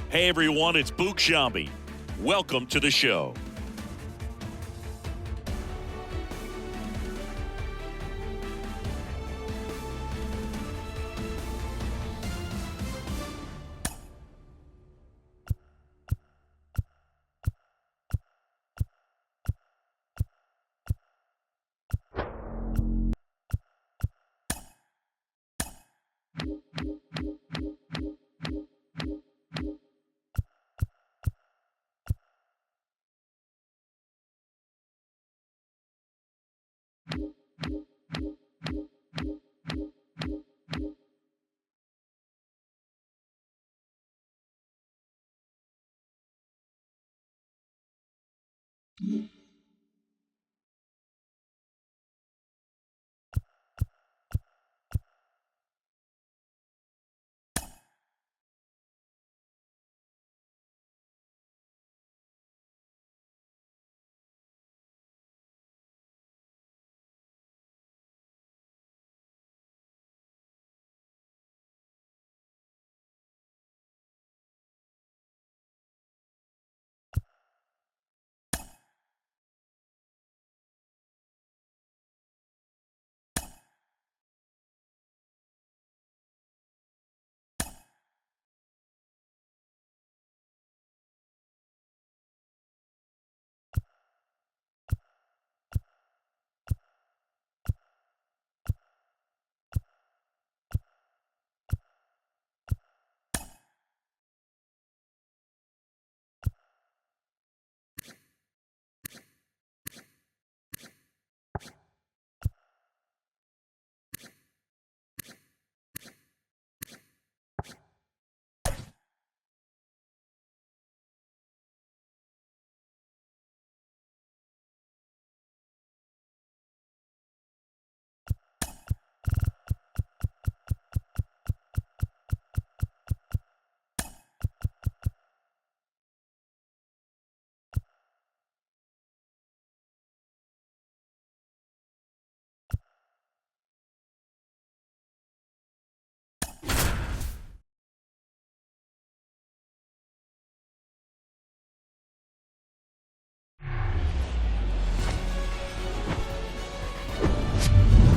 Hey everyone, it's Book Shambi. Welcome to the show.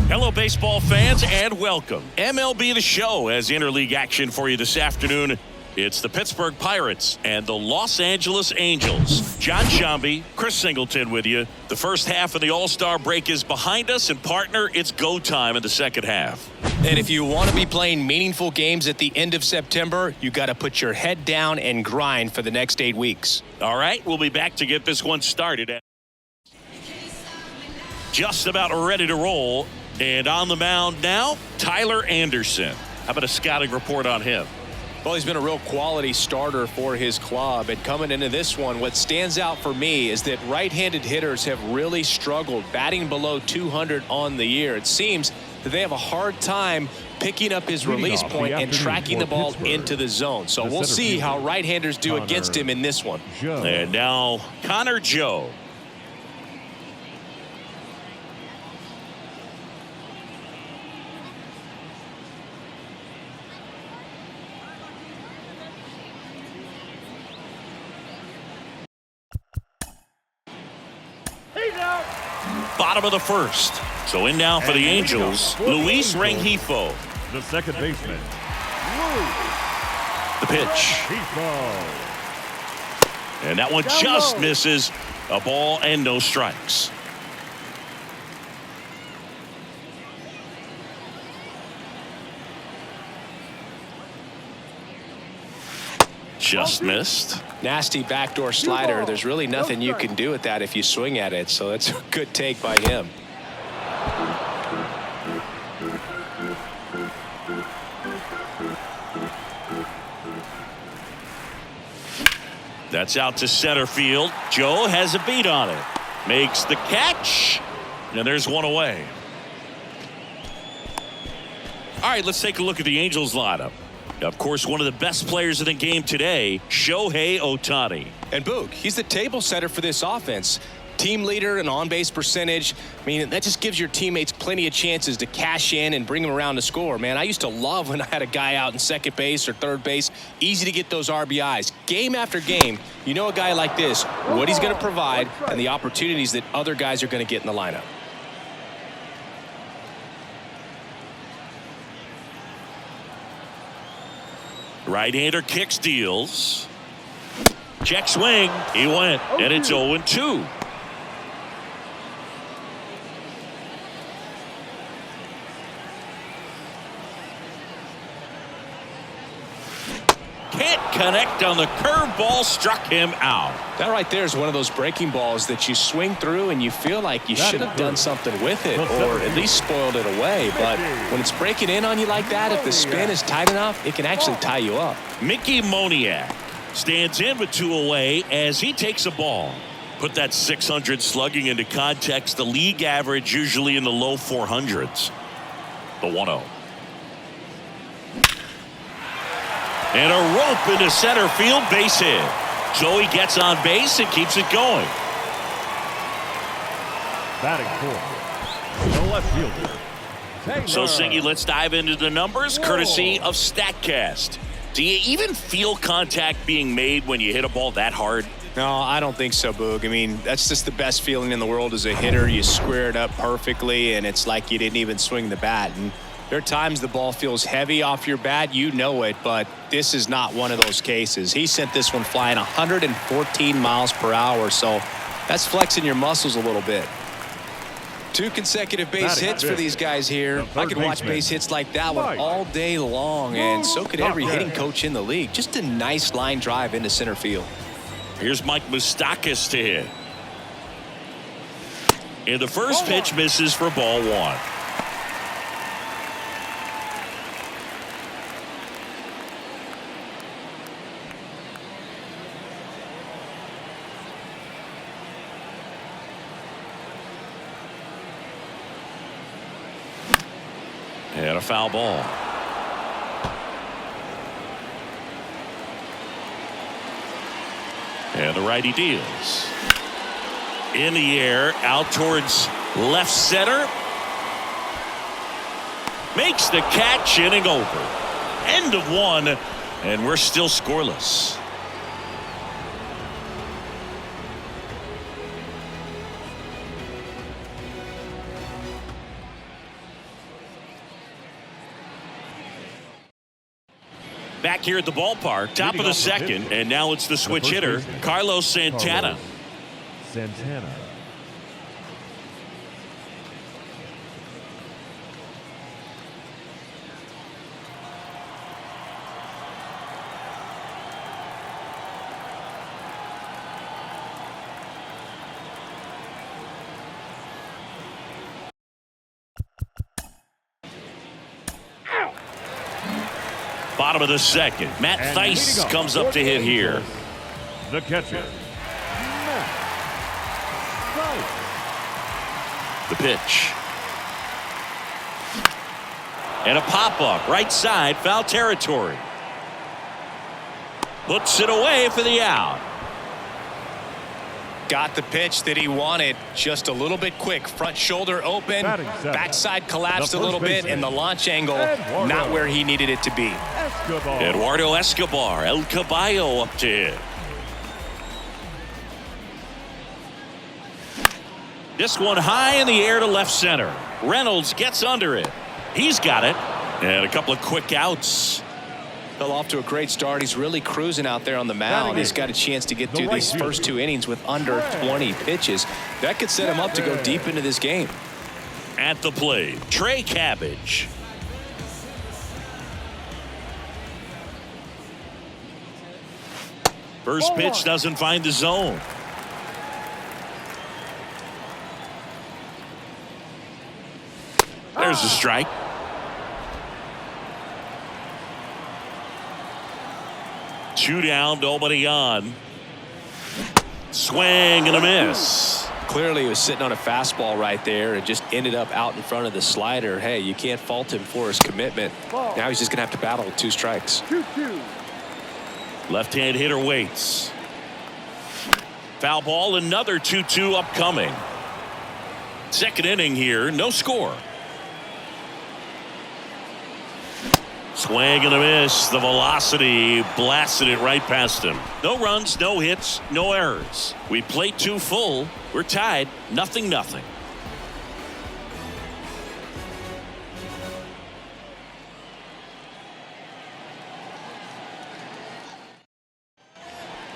Hello, baseball fans, and welcome. MLB The Show has interleague action for you this afternoon. It's the Pittsburgh Pirates and the Los Angeles Angels. John Shambi, Chris Singleton with you. The first half of the All-Star break is behind us, and partner, it's go time in the second half. And if you want to be playing meaningful games at the end of September, you got to put your head down and grind for the next 8 weeks. All right, we'll be back to get this one started. Just about ready to roll. And on the mound now, Tyler Anderson. How about a scouting report on him? Well, he's been a real quality starter for his club. And coming into this one, what stands out for me is that right-handed hitters have really struggled, batting below 200 on the year. It seems that they have a hard time picking up his release point and tracking the ball into the zone. So we'll see how right-handers do against him in this one. And now, Connor Joe. Bottom of the first. So in now for the Angels, Luis Rengifo. The second baseman. The pitch. And that one just misses. A ball and no strikes. Just missed. Nasty backdoor slider. There's really nothing you can do with that if you swing at it. So that's a good take by him. That's out to center field. Joe has a beat on it. Makes the catch. And there's one away. All right, let's take a look at the Angels lineup. Of course, one of the best players in the game today, Shohei Ohtani. And Boog, he's the table setter for this offense. team leader and on-base percentage. I mean, that just gives your teammates plenty of chances to cash in and bring them around to score. Man, I used to love when I had a guy out in second base or third base. Easy to get those RBIs. Game after game, you know a guy like this, what he's going to provide and the opportunities that other guys are going to get in the lineup. Right-hander kicks, deals. Check swing. He went, and it's 0-2. Can't connect on the curveball, struck him out. That right there is one of those breaking balls that you swing through and you feel like you should have done something with it or at least spoiled it away. But when it's breaking in on you like that, if the spin is tight enough, it can actually tie you up. Mickey Moniak stands in with 2 away as he takes a ball. Put that 600 slugging into context. The league average usually in the low 400s. The 1-0. And a rope into center field, base hit. Joey gets on base and keeps it going. Batting fourth, the left fielder. So, Singy, let's dive into the numbers, courtesy of StatCast. Do you even feel contact being made when you hit a ball that hard? No, I don't think so, Boog. I mean, that's just the best feeling in the world as a hitter. You square it up perfectly, and it's like you didn't even swing the bat. And there are times the ball feels heavy off your bat. You know it, but this is not one of those cases. He sent this one flying 114 miles per hour, so that's flexing your muscles a little bit. 2 consecutive base hits for these guys here. I could watch base hits like that one all day long, and so could every hitting coach in the league. Just a nice line drive into center field. Here's Mike Moustakas to hit. And the first pitch misses for ball 1. And a foul ball. And the righty deals. In the air, out towards left center. Makes the catch, inning over. End of 1, and we're still scoreless. Back here at the ballpark, top of the second, and now it's the switch hitter, Carlos Santana. Santana. Bottom of the second. Matt Theis comes up to hit here. The catcher, Matt Theis. The pitch. And a pop-up. Right side, foul territory. Puts it away for the out. Got the pitch that he wanted, just a little bit quick. Front shoulder open, backside collapsed a little bit, and the launch angle not where he needed it to be. Eduardo Escobar, El Caballo up to hit. This one high in the air to left center. Reynolds gets under it. He's got it. And a couple of quick outs. Fell off to a great start. He's really cruising out there on the mound. He's got a chance to get through these first 2 innings with under 20 pitches. That could set him up to go deep into this game. At the plate, Trey Cabbage. First pitch doesn't find the zone. There's a strike. Two down, nobody on. Swing and a miss. Clearly he was sitting on a fastball right there and just ended up out in front of the slider. Hey, you can't fault him for his commitment. Now he's just going to have to battle with 2 strikes. Left-hand hitter waits. Foul ball, another 2-2 upcoming. Second inning here, no score. Swing and a miss. The velocity blasted it right past him. No runs, no hits, no errors. We played 2 full. We're tied, 0-0.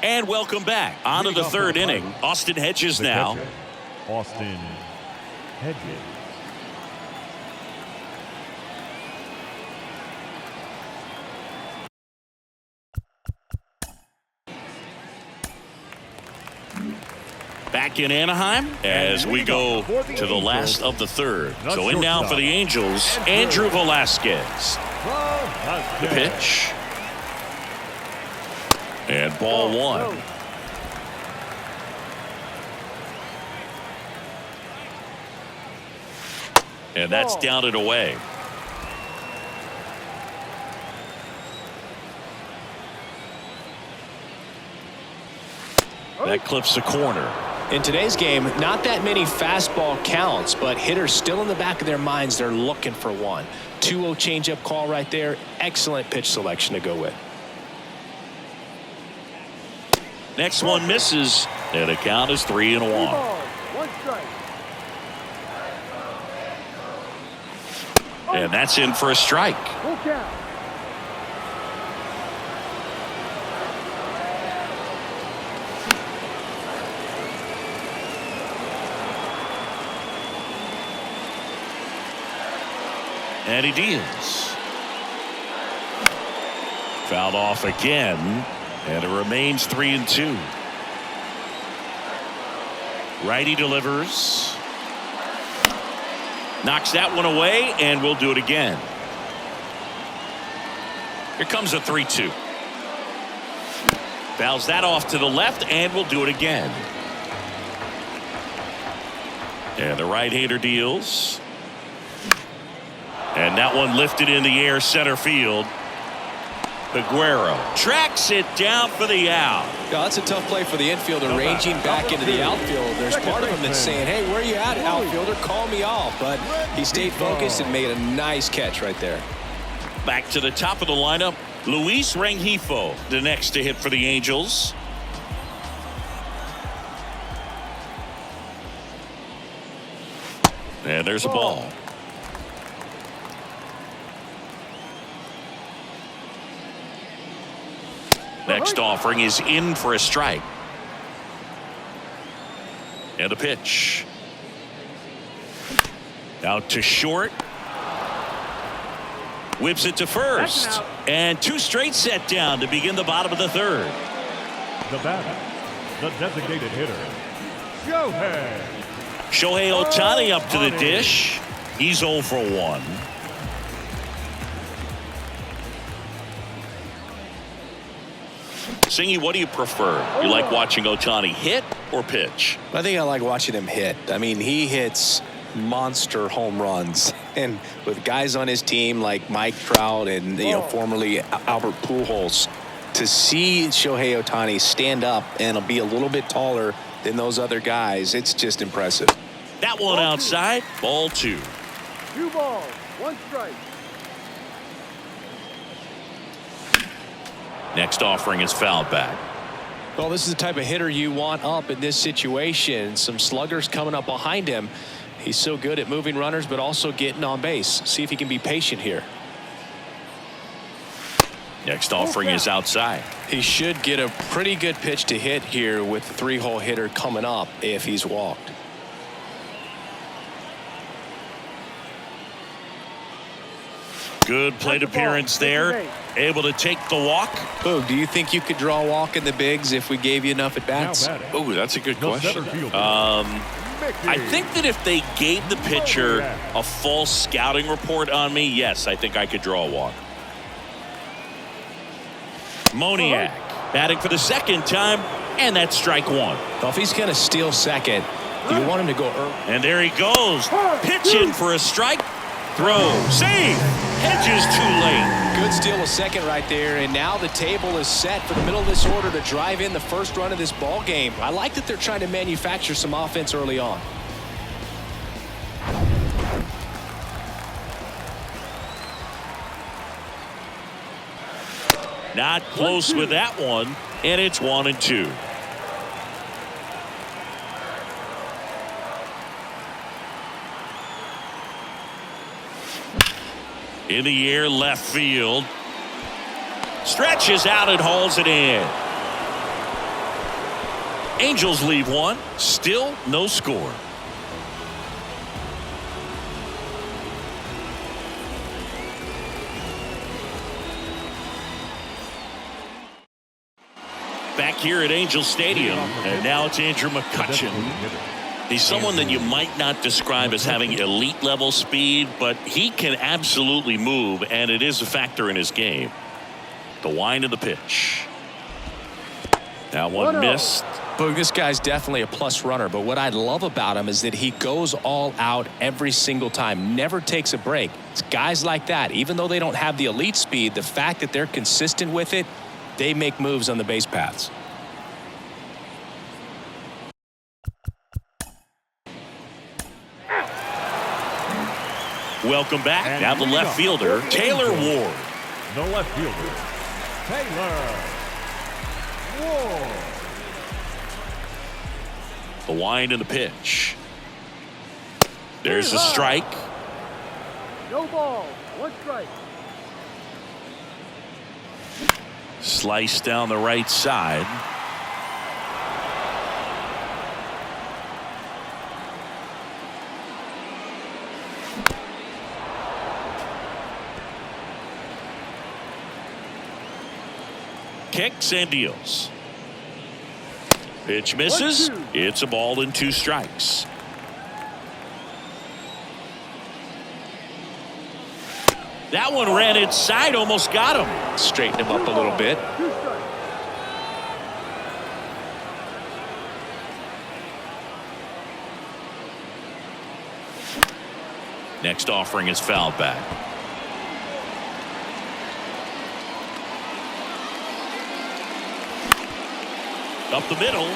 And welcome back. On to the third inning. Austin Hedges now. Catcher, Austin Hedges. Back in Anaheim as we go to the last of the third. So in now for the Angels, Andrew Velasquez. The pitch. And ball 1. And that's down and away. That clips the corner. In today's game, not that many fastball counts, but hitters still in the back of their minds, they're looking for one. 2-0 changeup call right there. Excellent pitch selection to go with. Next one misses, and the count is 3-1. One strike. And that's in for a strike. Full count. And he deals. Fouled off again, and it remains 3-2. Righty delivers. Knocks that one away, and we'll do it again. Here comes a 3-2. Fouls that off to the left, and we'll do it again. And the right-hander deals. And that one lifted in the air center field. Aguero tracks it down for the out. Yeah, that's a tough play for the infielder, ranging back into the outfield. There's part of him that's saying, hey, where you at, outfielder? Call me off. But he stayed focused and made a nice catch right there. Back to the top of the lineup, Luis Rengifo, the next to hit for the Angels. And there's a ball. Next offering is in for a strike. And a pitch. Out to short. Whips it to first. And 2 straight set down to begin the bottom of the third. The batter, the designated hitter, Shohei Ohtani up to the dish. He's 0 for 1. Singy, what do you prefer? You like watching Ohtani hit or pitch? I think I like watching him hit. I mean, he hits monster home runs, and with guys on his team like Mike Trout and formerly Albert Pujols, to see Shohei Ohtani stand up and be a little bit taller than those other guys, it's just impressive. That one outside, ball 2. 2 balls, 1 strike. Next offering is fouled back. Well, this is the type of hitter you want up in this situation. Some sluggers coming up behind him. He's so good at moving runners, but also getting on base. See if he can be patient here. Next offering is outside. He should get a pretty good pitch to hit here with the 3-hole hitter coming up if he's walked. Good plate appearance there. Able to take the walk. Boog, do you think you could draw a walk in the bigs if we gave you enough at bats? Oh, that's a good question. I think that if they gave the pitcher a false scouting report on me, yes, I think I could draw a walk. Moniak batting for the second time, and that's strike 1. Well, if he's going to steal second, you want him to go early. And there he goes. Pitch in for a strike. Throw. Save. Hedges too late. Good steal of second right there, and now the table is set for the middle of this order to drive in the first run of this ball game. I like that they're trying to manufacture some offense early on. Not close with that one, and it's 1-2. In the air, left field. Stretches out and hauls it in. Angels leave one. Still no score. Back here at Angel Stadium, and now it's Andrew McCutchen. He's someone that you might not describe as having elite level speed, but he can absolutely move, and it is a factor in his game. The wind of the pitch. That one missed. Boog, this guy's definitely a plus runner, but what I love about him is that he goes all out every single time, never takes a break. It's guys like that, even though they don't have the elite speed, the fact that they're consistent with it, they make moves on the base paths. Welcome back. Now the left fielder, Taylor Ward. The left fielder, Taylor Ward. The wind and the pitch. There's a strike. No ball. 1 strike. Slice down the right side. Kicks and deals. Pitch misses. It's a ball and 2 strikes. That one ran inside, almost got him. Straighten him up a little bit. 2 strikes. Next offering is fouled back. Up the middle.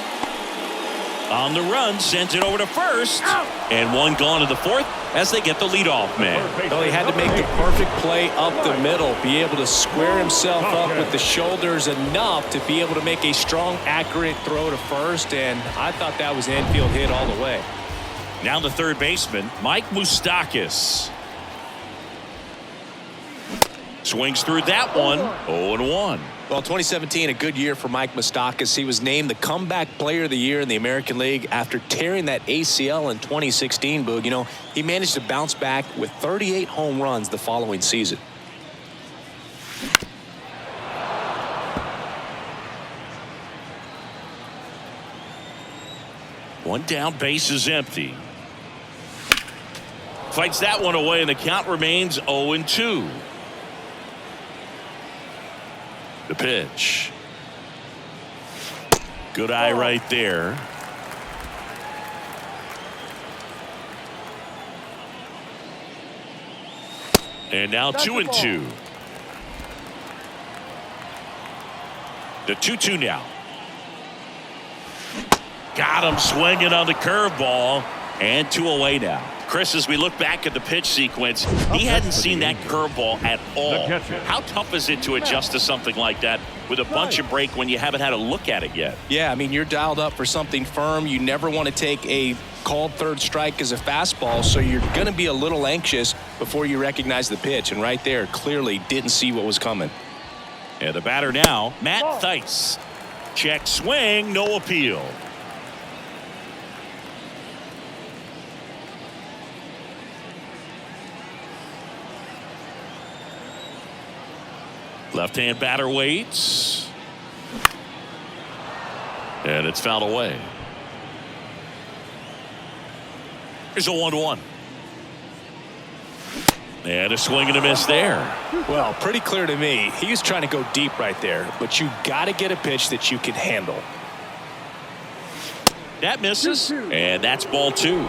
On the run, sends it over to first. And one gone to the fourth as they get the leadoff man. Well, he had to make the perfect play up the middle, be able to square himself up with the shoulders enough to be able to make a strong, accurate throw to first, and I thought that was an infield hit all the way. Now the third baseman, Mike Moustakas. Swings through that one. 0-1. Well, 2017, a good year for Mike Moustakas. He was named the comeback player of the year in the American League after tearing that ACL in 2016, Boog. You know, he managed to bounce back with 38 home runs the following season. One down, base is empty. Fights that one away, and the count remains 0-2. The pitch. Good eye right there. And now 2-2. The 2-2 now. Got him swinging on the curveball, and 2 away now. Chris, as we look back at the pitch sequence, he hadn't seen that curveball at all. How tough is it to adjust to something like that with a bunch of break when you haven't had a look at it yet? Yeah, I mean, you're dialed up for something firm. You never want to take a called third strike as a fastball, so you're going to be a little anxious before you recognize the pitch. And right there, clearly didn't see what was coming. And the batter now, Matt Thaiss. Check swing, no appeal. Left-hand batter waits. And it's fouled away. Here's a 1-1. And a swing and a miss there. Well, pretty clear to me. He was trying to go deep right there, but you got to get a pitch that you can handle. That misses, and that's ball 2.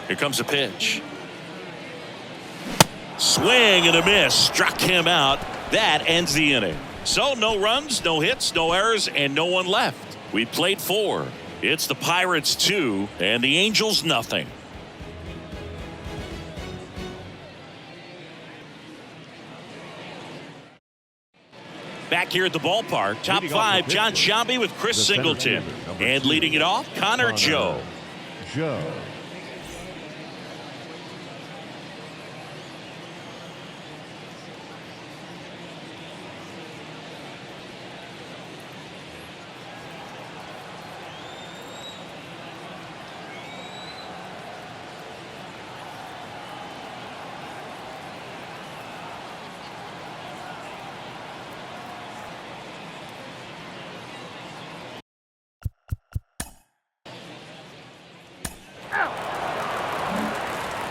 Here comes a pitch. Swing and a miss. Struck him out. That ends the inning. So no runs, no hits, no errors, and no one left. We played 4. It's the Pirates 2 and the Angels nothing. Back here at the ballpark, top 5, John Sciambi with Chris Singleton. And leading it off, Connor Joe.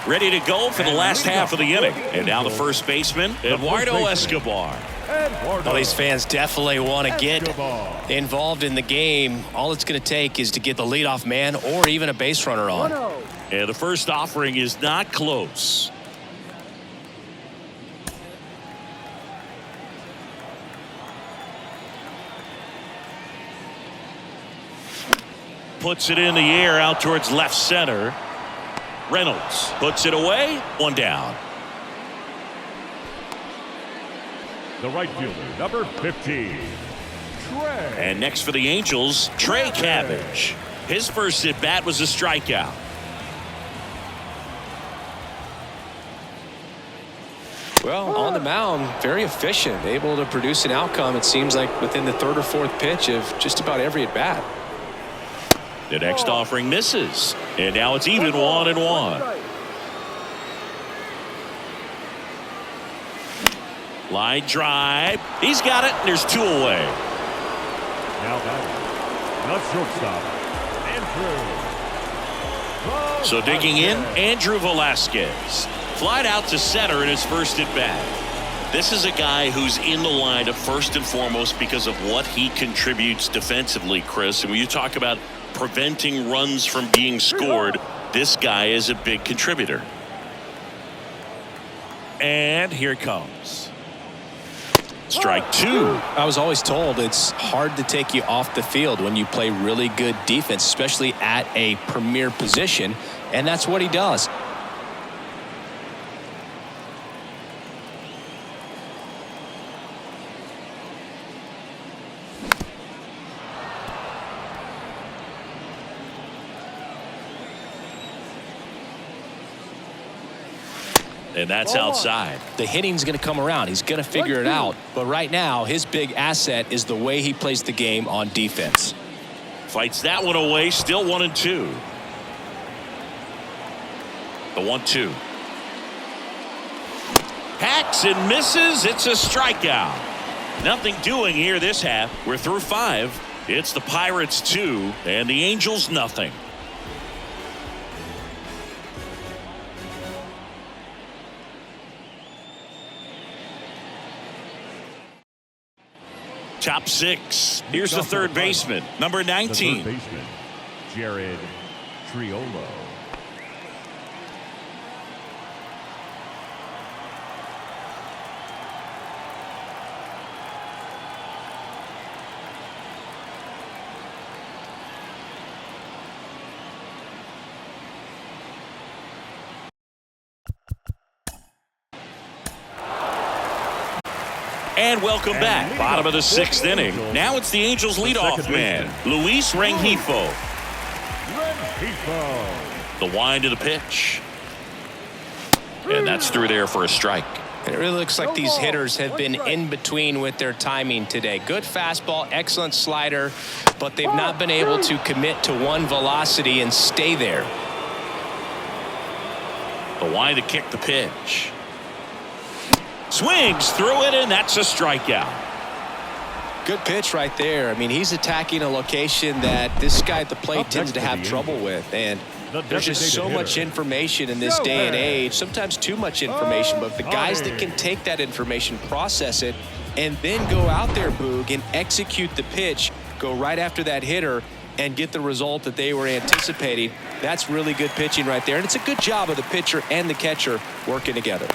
Ready to go for the last half of the inning. And now the first baseman, Eduardo Escobar. Well, these fans definitely want to get involved in the game. All it's going to take is to get the leadoff man or even a base runner on. And the first offering is not close. Puts it in the air out towards left center. Reynolds puts it away. 1 down. The right fielder, number 15, Trey. And next for the Angels, Trey Cabbage. His first at bat was a strikeout. Well, on the mound, very efficient, able to produce an outcome, it seems like, within the 3rd or 4th pitch of just about every at bat. The next offering misses. And now it's even 1-1. Line drive. He's got it, and there's 2 away. Now batting, the shortstop, Andrew. So digging in, Andrew Velasquez. Flied out to center in his first at bat. This is a guy who's in the lineup first and foremost because of what he contributes defensively, Chris. And when you talk about preventing runs from being scored, this guy is a big contributor. And here it comes. Strike 2. I was always told it's hard to take you off the field when you play really good defense, especially at a premier position, and that's what he does. And that's outside. The hitting's going to come around. He's going to figure it out. But right now, his big asset is the way he plays the game on defense. Fights that one away. Still 1-2. The 1-2. Hacks and misses. It's a strikeout. Nothing doing here this half. We're through 5. It's the Pirates 2 and the Angels nothing. Top 6. Here's the third baseman, number 19. The third baseman, Jared Triolo. And welcome back. Bottom of the 6th inning. Now it's the Angels leadoff man, Luis Rengifo. The wind of the pitch. And that's through there for a strike. It really looks like these hitters have been in between with their timing today. Good fastball, excellent slider, but they've not been able to commit to one velocity and stay there. The wind to kick the pitch. Swings through it, and that's a strikeout. Good pitch right there. I mean, he's attacking a location that this guy at the plate tends to have trouble with. And there's just so much information in this day and age, sometimes too much information. But the guys that can take that information, process it, and then go out there, Boog, and execute the pitch, go right after that hitter, and get the result that they were anticipating. That's really good pitching right there, and it's a good job of the pitcher and the catcher working together.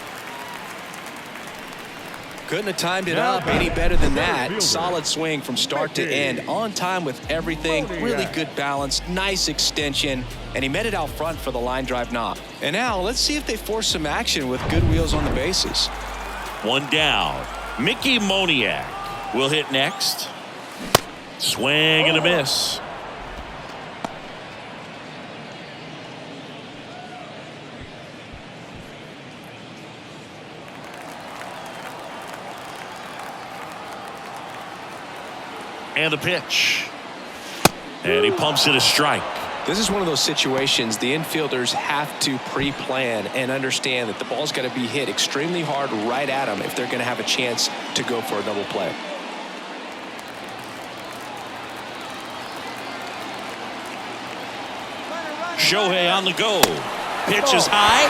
Couldn't have timed it up any better than that. Solid swing from start to end. On time with everything. Really good balance. Nice extension. And he met it out front for the line drive knock. And now let's see if they force some action with good wheels on the bases. One down. Mickey Moniak will hit next. Swing and a miss. And a pitch. And he pumps it a strike. This is one of those situations the infielders have to pre-plan and understand that the ball's got to be hit extremely hard right at them if they're going to have a chance to go for a double play. Shohei on the go. Pitch is high.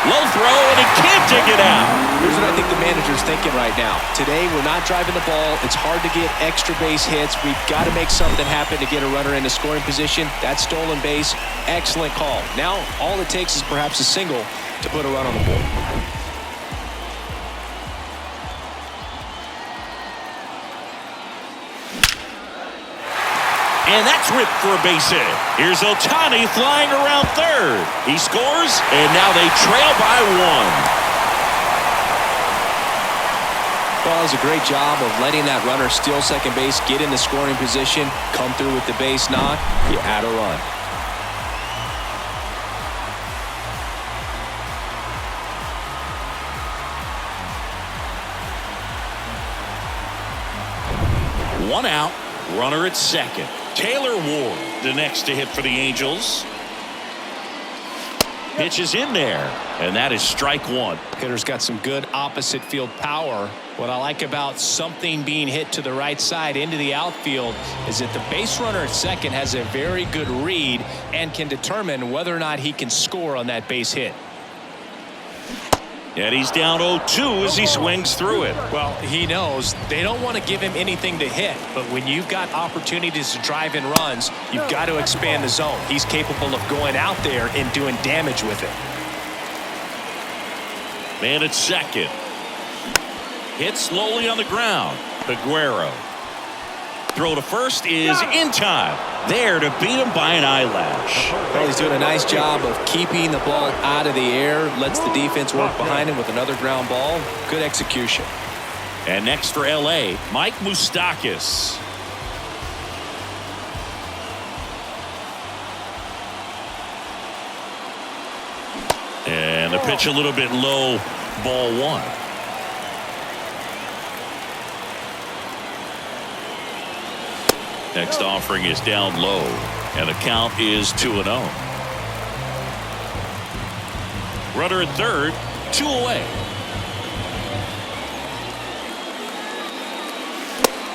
Low throw, and he can't dig it out. Here's what I think the manager's thinking right now. Today, we're not driving the ball. It's hard to get extra base hits. We've got to make something happen to get a runner into scoring position. That stolen base, excellent call. Now, all it takes is perhaps a single to put a run on the board. And that's ripped for a base hit. Here's Ohtani flying around third. He scores, and now they trail by one. Well, it was a great job of letting that runner steal second base, get in the scoring position, come through with the base knock. You add a run. One out, runner at second. Taylor Ward, the next to hit for the Angels. Pitch is in there, and that is strike one. Hitter's got some good opposite field power. What I like about something being hit to the right side into the outfield is that the base runner at second has a very good read and can determine whether or not he can score on that base hit. And he's down 0-2 as he swings through it. Well, he knows they don't want to give him anything to hit, but when you've got opportunities to drive in runs, you've got to expand the zone. He's capable of going out there and doing damage with it. Man at second. Hit slowly on the ground. Aguero. Throw to first is in time. There to beat him by an eyelash. Well, he's doing a nice job of keeping the ball out of the air. Lets the defense work behind him with another ground ball. Good execution. And next for L.A., Mike Moustakas. And the pitch a little bit low. Ball one. Next offering is down low, and the count is 2-0. Runner at third, 2 away.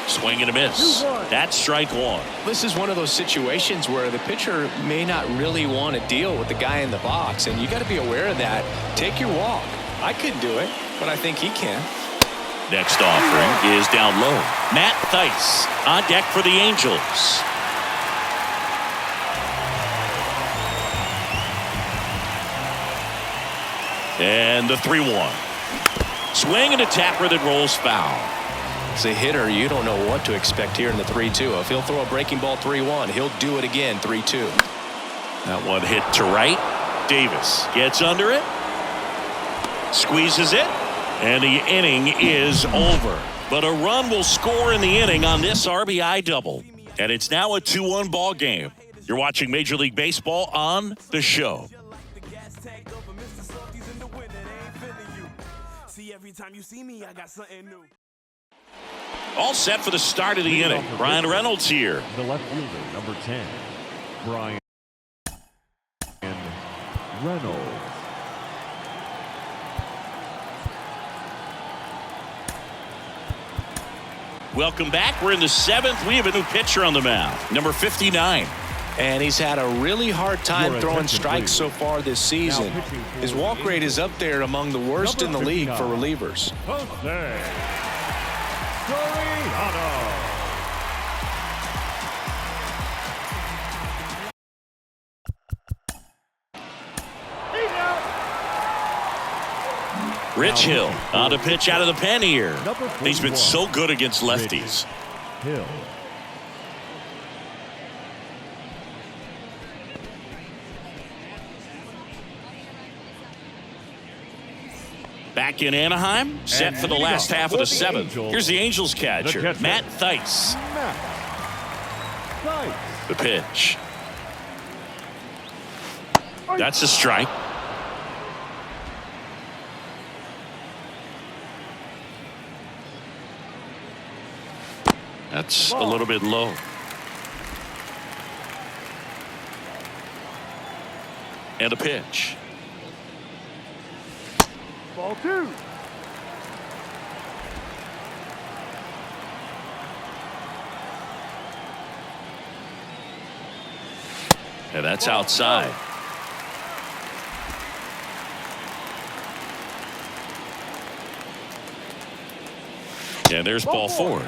Swing and a miss. That's strike one. This is one of those situations where the pitcher may not really want to deal with the guy in the box, and you got to be aware of that. Take your walk. I couldn't do it, but I think he can. Next offering is down low. Matt Thaiss on deck for the Angels. And the 3-1. Swing and a tapper that rolls foul. As a hitter, you don't know what to expect here in the 3-2. If he'll throw a breaking ball 3-1, he'll do it again 3-2. That one hit to right. Davis gets under it. Squeezes it. And the inning is over. But a run will score in the inning on this RBI double. And it's now a 2-1 ball game. You're watching Major League Baseball on The Show. All set for the start of the inning. Brian Reynolds here. The left fielder, number 10, Brian Reynolds. Welcome back. We're in the 7th. We have a new pitcher on the mound, number 59. And he's had a really hard time throwing strikes so far this season. His walk rate is up there among the worst in the league for relievers. Rich Hill on the pitch out of the pen here. He's been 41. so good against lefties. Hill. Back in Anaheim, set for the last half of the seventh. Here's the Angels catcher, Matt Thaiss. The pitch. That's a strike. That's a little bit low. And a pitch. Ball 2. And that's outside. And there's ball 4.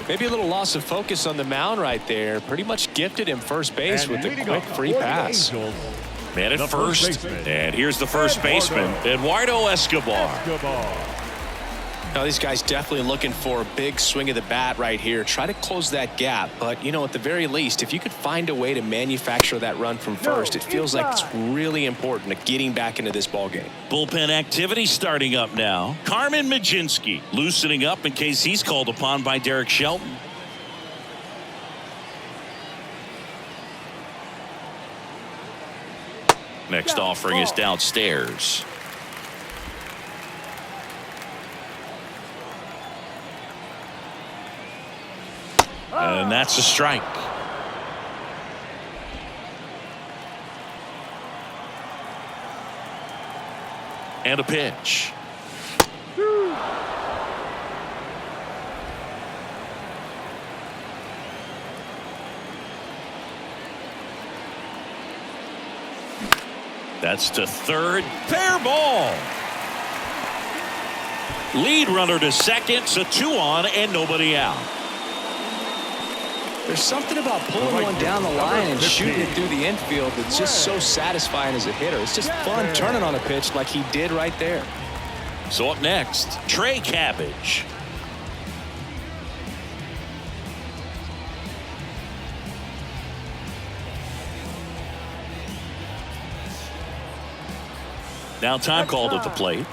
Maybe a little loss of focus on the mound right there. Pretty much gifted him first base And with a leading quick off free for the pass. Angels, Man at the first first. baseman. And here's the first baseman, Eduardo Escobar. Now, these guys definitely looking for a big swing of the bat right here. Try to close that gap. But, you know, at the very least, if you could find a way to manufacture that run from first, it feels like it's really important to getting back into this ball game. Bullpen activity starting up now. Carmen Majinski loosening up in case he's called upon by Derek Shelton. Next offering is downstairs. And that's a strike. And a pitch. That's to third. Fair ball. Lead runner to second, so 2 on and nobody out. There's something about pulling one down the line and shooting it through the infield that's just so satisfying as a hitter. It's just fun turning on a pitch like he did right there. So up next, Trey Cabbage. Now time called at the plate.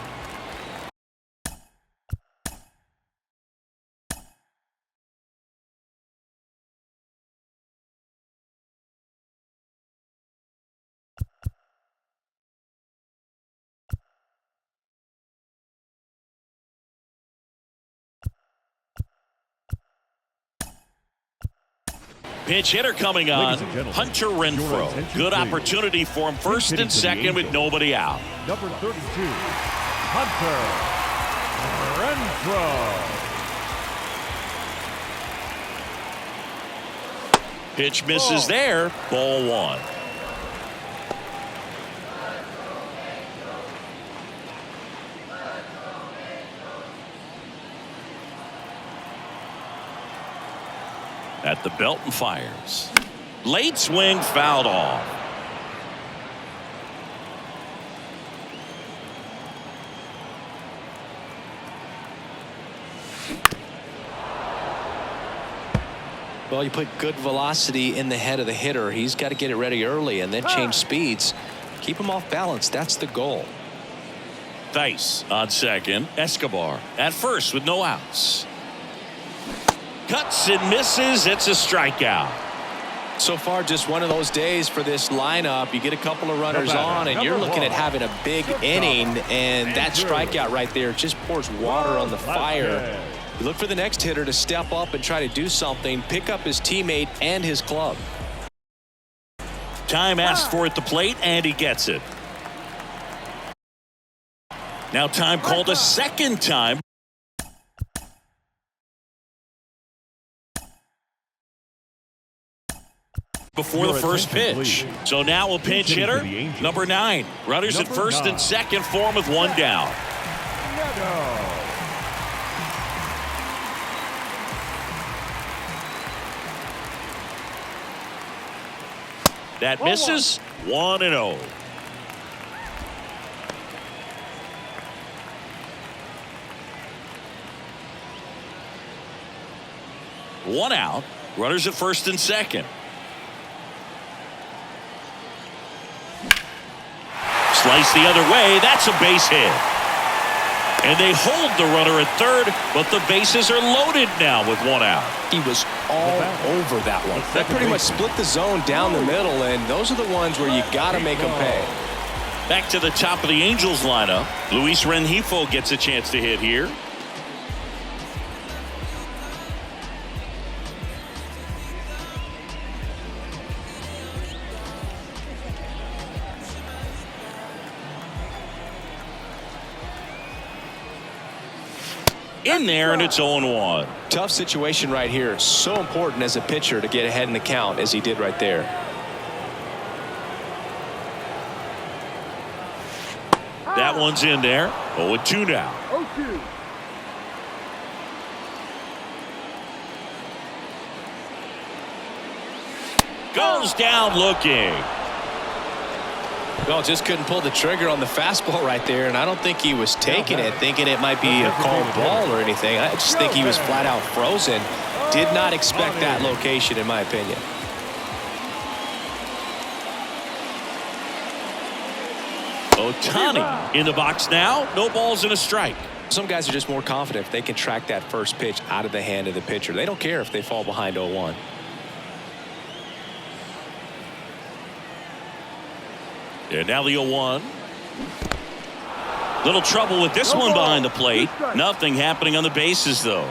Pinch hitter coming on, Hunter Renfroe. Good opportunity for him first and second with nobody out. Number 32, Hunter Renfroe. Pitch misses there. Ball 1. At the belt and fires. Late swing fouled off. Well, you put good velocity in the head of the hitter. He's got to get it ready early and then change speeds. Keep him off balance. That's the goal. Thaiss on second. Escobar at first with no outs. Cuts and misses. It's a strikeout. So far, just one of those days for this lineup. You get a couple of runners on, and you're looking at having a big inning, and that strikeout right there just pours water on the fire. You look for the next hitter to step up and try to do something, pick up his teammate and his club. Time asked for at the plate, and he gets it. Now time called a second time. Before the first pitch. So now a pinch hitter, number 9. Runners at first and second for him with 1 down. That misses. 1-0. One out. Runners at first and second. Slice the other way. That's a base hit. And they hold the runner at third, but the bases are loaded now with one out. He was all over that one. That pretty much split the zone down the middle, and those are the ones where you got to make them pay. Back to the top of the Angels lineup. Luis Rengifo gets a chance to hit here. In there, and it's 0-1. Tough situation right here. So important as a pitcher to get ahead in the count as he did right there. That one's in there. 0-2 now. 0-2. Goes down looking. Well, just couldn't pull the trigger on the fastball right there, and I don't think he was taking it, thinking it might be a called ball or anything. I just think he was flat out frozen. Did not expect that location, in my opinion. Ohtani in the box now. No balls and a strike. Some guys are just more confident if they can track that first pitch out of the hand of the pitcher. They don't care if they fall behind 0-1. And now the 0-1. Little trouble with this one behind the plate. Nothing happening on the bases, though.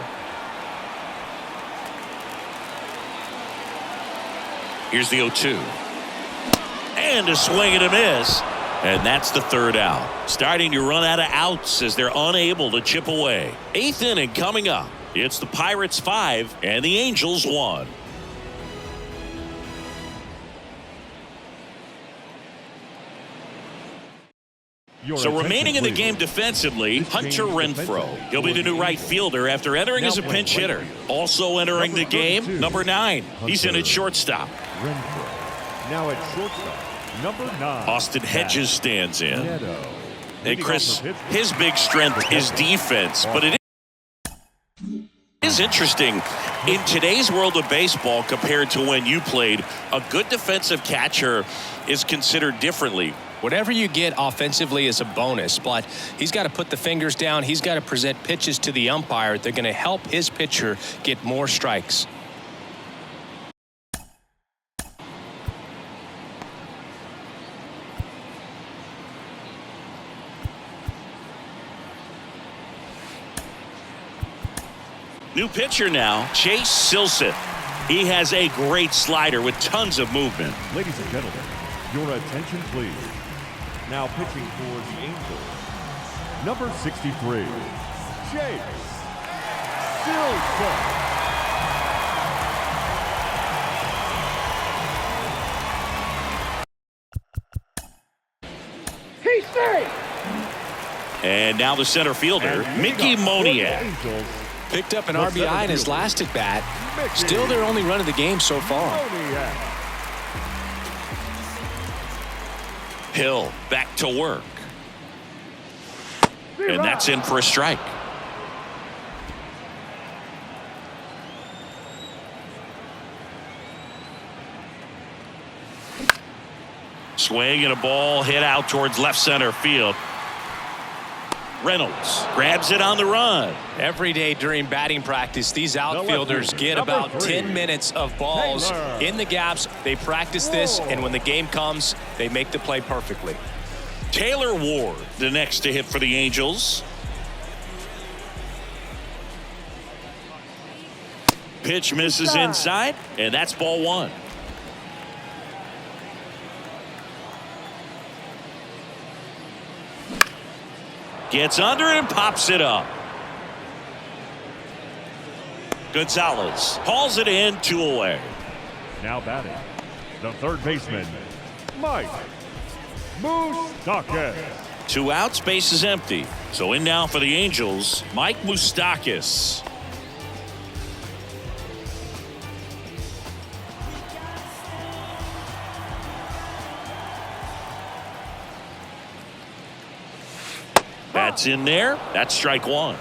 Here's the 0-2. And a swing and a miss. And that's the third out. Starting to run out of outs as they're unable to chip away. Eighth inning coming up. It's the Pirates 5 and the Angels 1. So remaining in the game defensively, Hunter Renfroe. He'll be the new right fielder after entering as a pinch hitter. Also entering the game, number 9. He's in at shortstop. Renfroe. Now at shortstop, number 9. Austin Hedges stands in. And Chris, his big strength is defense, but it is interesting. In today's world of baseball compared to when you played, a good defensive catcher is considered differently. Whatever you get offensively is a bonus, but he's got to put the fingers down. He's got to present pitches to the umpire. They're going to help his pitcher get more strikes. New pitcher now, Chase Silseth. He has a great slider with tons of movement. Ladies and gentlemen, your attention please. Now pitching for the Angels, number 63, Chase Silseth. He's safe. And now the center fielder, Mickey Moniak. Picked up an RBI in his last at bat. Still their only run of the game so far. Hill back to work. And that's in for a strike. Swing and a ball hit out towards left center field. Reynolds grabs it on the run. Every day during batting practice, these outfielders get about 10 minutes of balls in the gaps. They practice this, and when the game comes, they make the play perfectly. Taylor Ward, the next to hit for the Angels. Pitch misses inside, and that's ball 1. Gets under it and pops it up. Gonzalez hauls it in, 2 away. Now batting, the third baseman, Mike Moustakas. 2 outs, base is empty. So in now for the Angels, Mike Moustakas. That's in there. That's strike 1.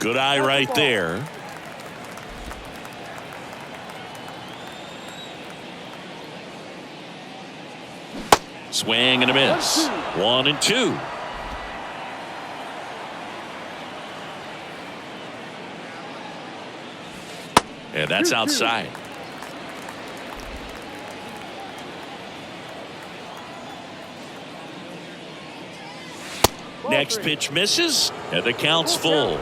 Good eye right there. Swing and a miss. 1-2. And that's outside. Next pitch misses, and the count's full.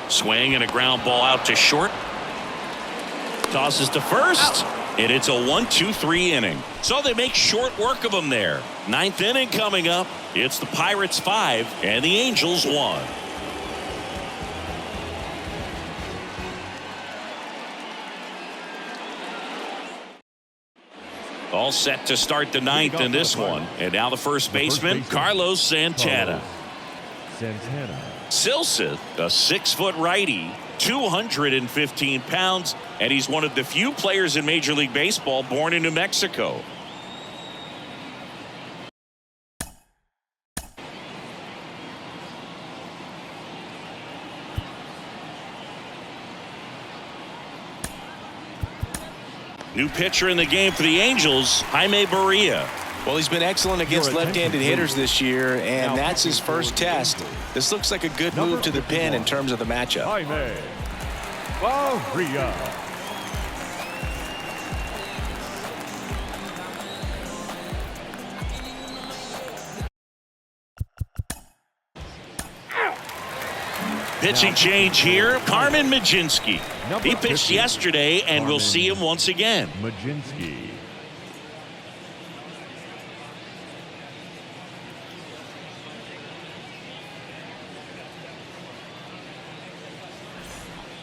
Swing and a ground ball out to short. Tosses to first, and it's a 1-2-3 inning. So they make short work of him there. Ninth inning coming up. It's the Pirates 5 and the Angels 1. All set to start the ninth in this one. And now the first baseman, Carlos Santana. Silseth, a 6-foot righty, 215 pounds, and he's one of the few players in Major League Baseball born in New Mexico. New pitcher in the game for the Angels, Jaime Barria. Well, he's been excellent against left-handed hitters this year, and that's his first test. This looks like a good move to the pin in terms of the matchup. Jaime Barria. Pitching change here, Carmen Mlodzinski. He pitched yesterday, and we'll see him once again. Mlodzinski.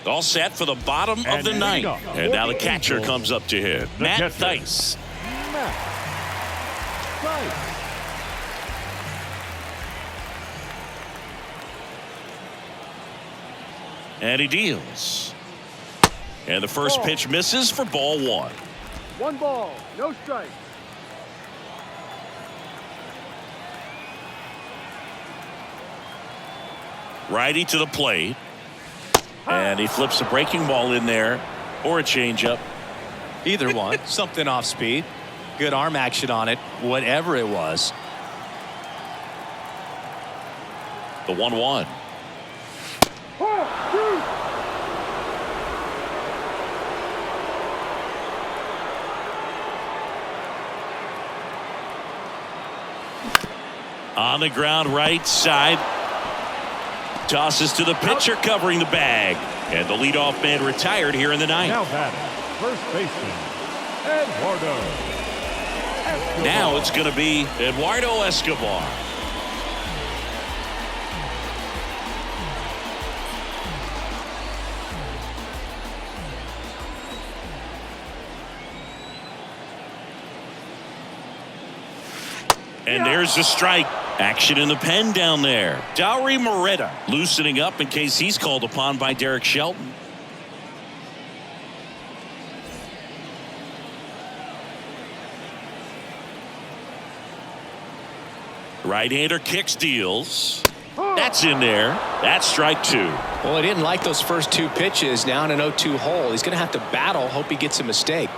All set for the bottom of the ninth. And now the catcher comes up to hit. Matt Thaiss. And he deals. And the first pitch misses for ball 1. 1 ball, no strike. Righty to the plate. And he flips a breaking ball in there, or a changeup. Either one. Something off speed. Good arm action on it, whatever it was. The 1-1. On the ground right side. Tosses to the pitcher covering the bag. And the leadoff man retired here in the ninth. Now batting, first baseman, Eduardo Escobar. Now it's going to be Eduardo Escobar. And there's the strike. Action in the pen down there. Dauri Moreta loosening up in case he's called upon by Derek Shelton. Right-hander kicks, deals. That's in there. That's strike 2. Well, he didn't like those first 2 pitches. Now in an 0-2 hole. He's going to have to battle. Hope he gets a mistake.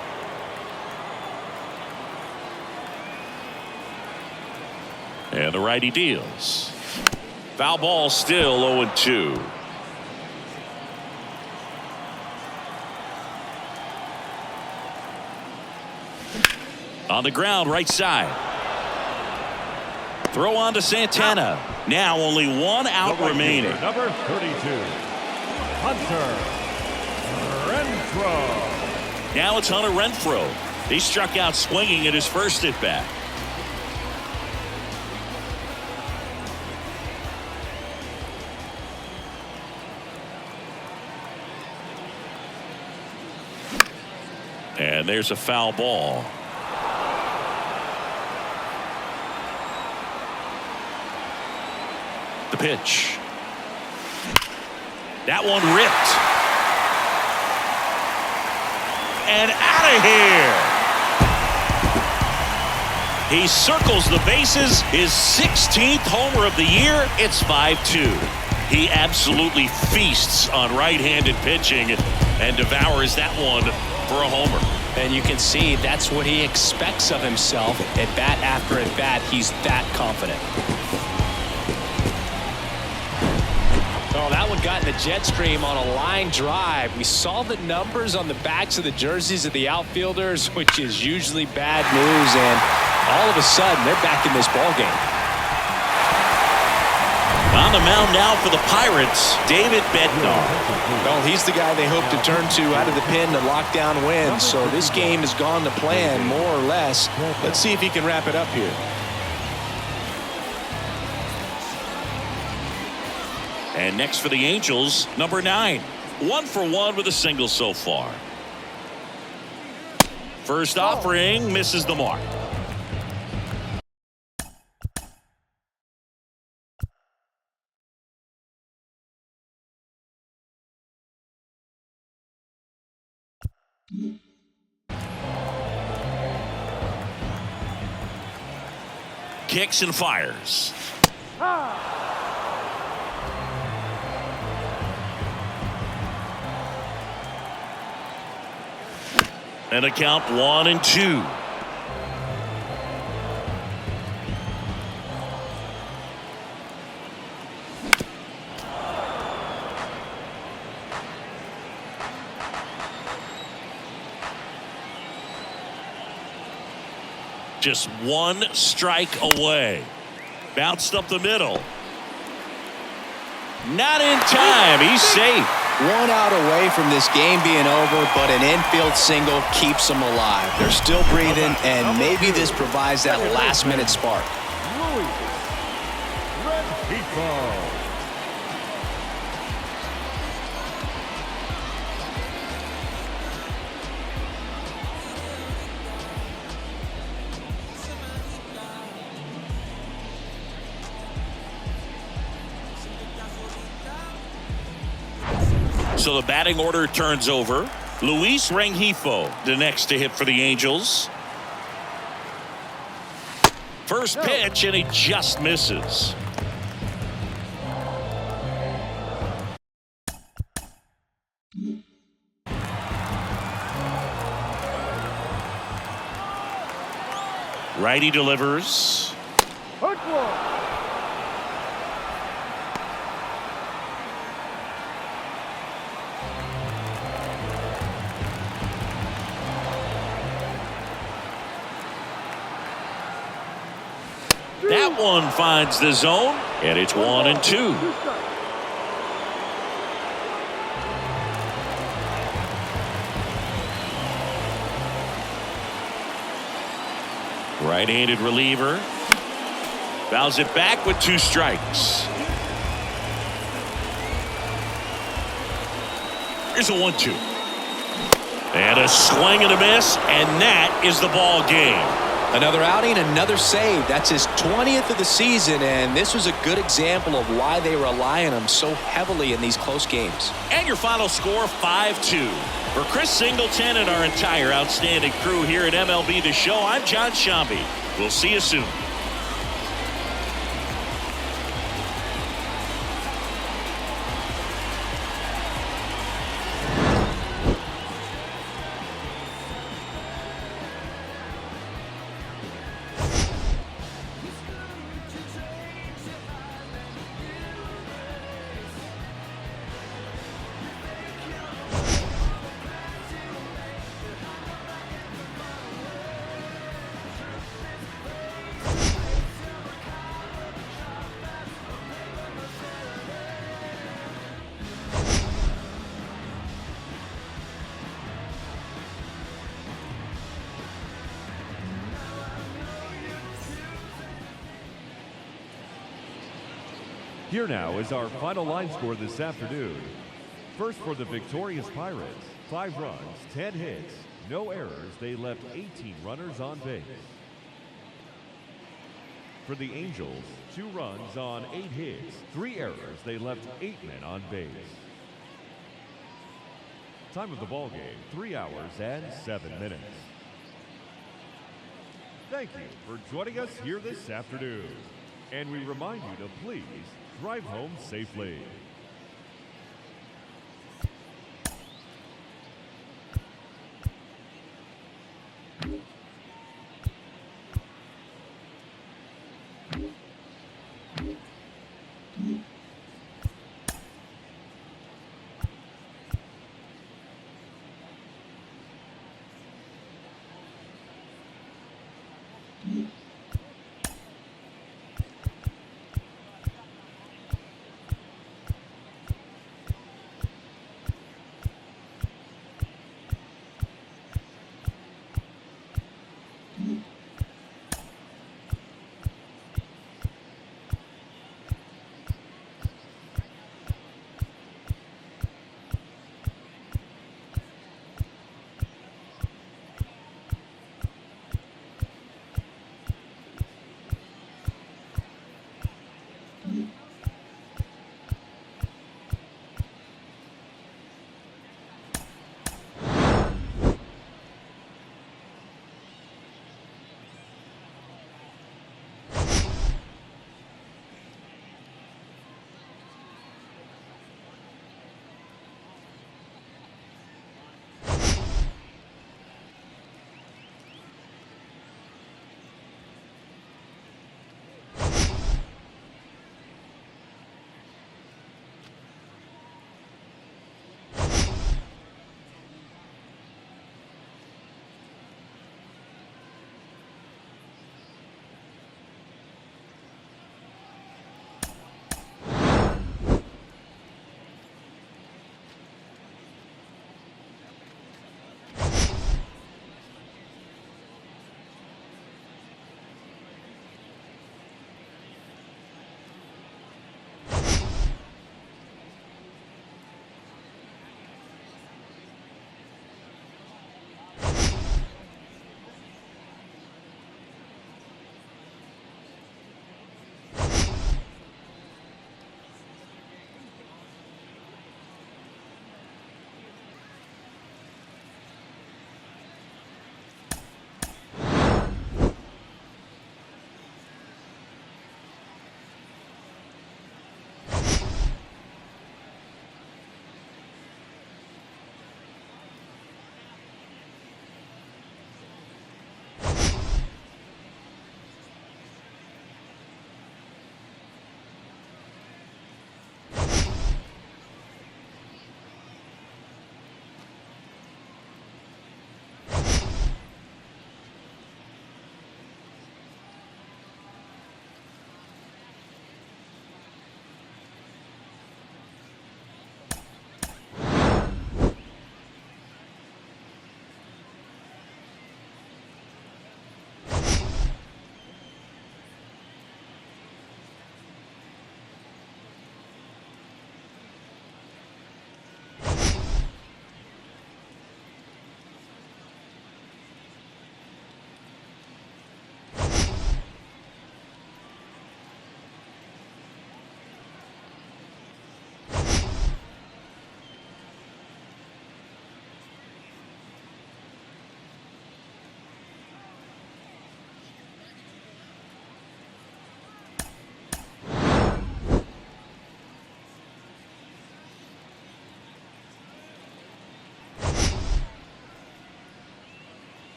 And the righty deals. Foul ball, still 0-2. On the ground, right side. Throw on to Santana. Now only 1 out remaining. Number 32, Hunter Renfroe. Now it's Hunter Renfroe. He struck out swinging at his first at bat. And there's a foul ball. The pitch. That one ripped. And out of here. He circles the bases, his 16th homer of the year. It's 5-2. He absolutely feasts on right-handed pitching and devours that one for a homer. And you can see that's what he expects of himself at bat after at bat. He's that confident. Oh, that one got in the jet stream on a line drive. We saw the numbers on the backs of the jerseys of the outfielders, which is usually bad news, and all of a sudden they're back in this ball game. On the mound now for the Pirates, David Bednar. Well, he's the guy they hope to turn to out of the pen to lock down wins. So this game has gone to plan, more or less. Let's see if he can wrap it up here. And next for the Angels, number 9. 1 for 1 with a single so far. First offering misses the mark. Kicks and fires. And a count 1-2. Just one strike away. Bounced up the middle. Not in time. He's safe. 1 out away from this game being over, but an infield single keeps them alive. They're still breathing, and maybe this provides that last-minute spark. So the batting order turns over. Luis Rengifo, the next to hit for the Angels. First pitch, and he just misses. Righty delivers. That one finds the zone, and it's 1-2. Right-handed reliever. Fouls it back with 2 strikes. Here's a 1-2. And a swing and a miss, and that is the ball game. Another outing, another save. That's his 20th of the season, and this was a good example of why they rely on him so heavily in these close games. And your final score, 5-2. For Chris Singleton and our entire outstanding crew here at MLB The Show, I'm John Shambi. We'll see you soon. Here now is our final line score this afternoon. First for the victorious Pirates, 5 runs, 10 hits, no errors. They left 18 runners on base. For the Angels, 2 runs on 8 hits, 3 errors. They left 8 men on base. Time of the ball game, 3 hours and 7 minutes. Thank you for joining us here this afternoon. And we remind you to please drive home safely.